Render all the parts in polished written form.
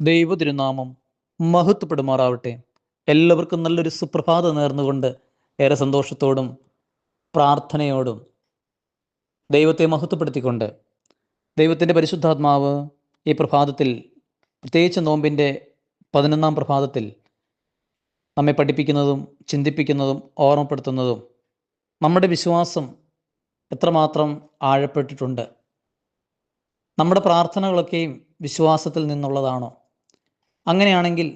ദൈവ തിരുനാമം മഹത്വപ്പെടുമാറാവട്ടെ. എല്ലാവർക്കും നല്ലൊരു സുപ്രഭാതം നേർന്നുകൊണ്ട് ഏറെ സന്തോഷത്തോടും പ്രാർത്ഥനയോടും ദൈവത്തെ മഹത്വപ്പെടുത്തിക്കൊണ്ട് ദൈവത്തിൻ്റെ പരിശുദ്ധാത്മാവ് ഈ പ്രഭാതത്തിൽ, പ്രത്യേകിച്ച് നോമ്പിൻ്റെ 11-ാം പ്രഭാതത്തിൽ നമ്മെ പഠിപ്പിക്കുന്നതും ചിന്തിപ്പിക്കുന്നതും ഓർമ്മപ്പെടുത്തുന്നതും നമ്മുടെ വിശ്വാസം എത്രമാത്രം ആഴപ്പെട്ടിട്ടുണ്ട്, നമ്മുടെ പ്രാർത്ഥനകളൊക്കെയും വിശ്വാസത്തിൽ നിന്നുള്ളതാണോ? അങ്ങനെയാണെങ്കിൽ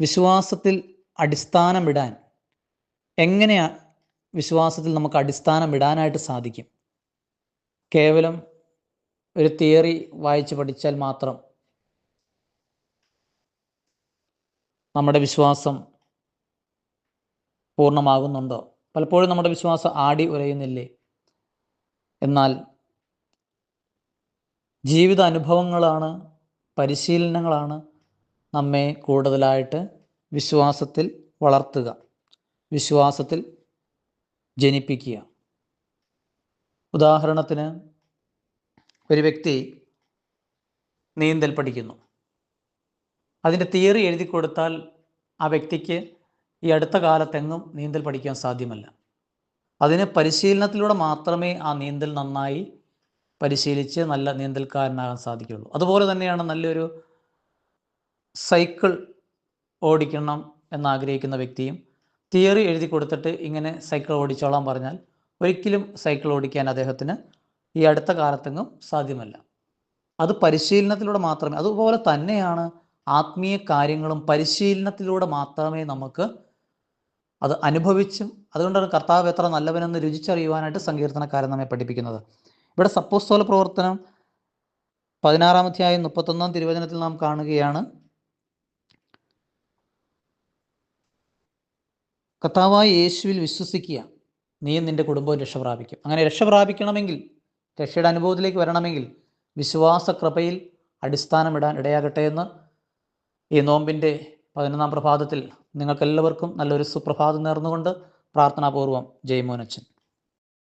വിശ്വാസത്തിൽ അടിസ്ഥാനമിടാൻ എങ്ങനെയാ വിശ്വാസത്തിൽ നമുക്ക് അടിസ്ഥാനമിടാനായിട്ട് സാധിക്കും? കേവലം ഒരു തിയറി വായിച്ച് പഠിച്ചാൽ മാത്രം നമ്മുടെ വിശ്വാസം പൂർണ്ണമാകുന്നുണ്ടോ? പലപ്പോഴും നമ്മുടെ വിശ്വാസം ആടി ഉലയുന്നില്ലേ? എന്നാൽ ജീവിത അനുഭവങ്ങളാണ്, പരിശീലനങ്ങളാണ് നമ്മെ കൂടുതലായിട്ട് വിശ്വാസത്തിൽ വളർത്തുക, വിശ്വാസത്തിൽ ജനിപ്പിക്കുക. ഉദാഹരണത്തിന്, ഒരു വ്യക്തി നീന്തൽ പഠിക്കുന്നു. അതിൻ്റെ തിയറി എഴുതി കൊടുത്താൽ ആ വ്യക്തിക്ക് ഈ അടുത്ത കാലത്തെങ്ങും നീന്തൽ പഠിക്കാൻ സാധ്യമല്ല. അതിന് പരിശീലനത്തിലൂടെ മാത്രമേ ആ നീന്തൽ നന്നായി പരിശീലിച്ച് നല്ല നീന്തൽക്കാരനാകാൻ സാധിക്കുകയുള്ളൂ. അതുപോലെ തന്നെയാണ് നല്ലൊരു സൈക്കിൾ ഓടിക്കണം എന്നാഗ്രഹിക്കുന്ന വ്യക്തിയും തിയറി എഴുതി കൊടുത്തിട്ട് ഇങ്ങനെ സൈക്കിൾ ഓടിച്ചോളാൻ പറഞ്ഞാൽ ഒരിക്കലും സൈക്കിൾ ഓടിക്കാൻ അദ്ദേഹത്തിന് ഈ അടുത്ത കാലത്തെങ്ങും സാധ്യമല്ല. അത് പരിശീലനത്തിലൂടെ മാത്രമേ. അതുപോലെ തന്നെയാണ് ആത്മീയ കാര്യങ്ങളും പരിശീലനത്തിലൂടെ മാത്രമേ നമുക്ക് അത് അനുഭവിച്ചും, അതുകൊണ്ടാണ് കർത്താവ് എത്ര നല്ലവനെന്ന് രുചിച്ചറിയുവാനായിട്ട് സങ്കീർത്തനക്കാരൻ നമ്മെ പഠിപ്പിക്കുന്നത്. ഇവിടെ അപ്പോസ്തല പ്രവർത്തനം 16-ാം അധ്യായം 31-ാം തിരുവചനത്തിൽ നാം കാണുകയാണ്, കർത്താവായ യേശുവിൽ വിശ്വസിക്കുക, നീയും നിൻ്റെ കുടുംബവും രക്ഷ പ്രാപിക്കും. അങ്ങനെ രക്ഷ പ്രാപിക്കണമെങ്കിൽ, രക്ഷയുടെ അനുഭവത്തിലേക്ക് വരണമെങ്കിൽ വിശ്വാസകൃപയിൽ അടിസ്ഥാനമിടാൻ ഇടയാകട്ടെ എന്ന് ഈ നോമ്പിൻ്റെ 11-ാം പ്രഭാതത്തിൽ നിങ്ങൾക്കെല്ലാവർക്കും നല്ലൊരു സുപ്രഭാതം നേർന്നുകൊണ്ട് പ്രാർത്ഥനാപൂർവം ജയമോനച്ചൻ.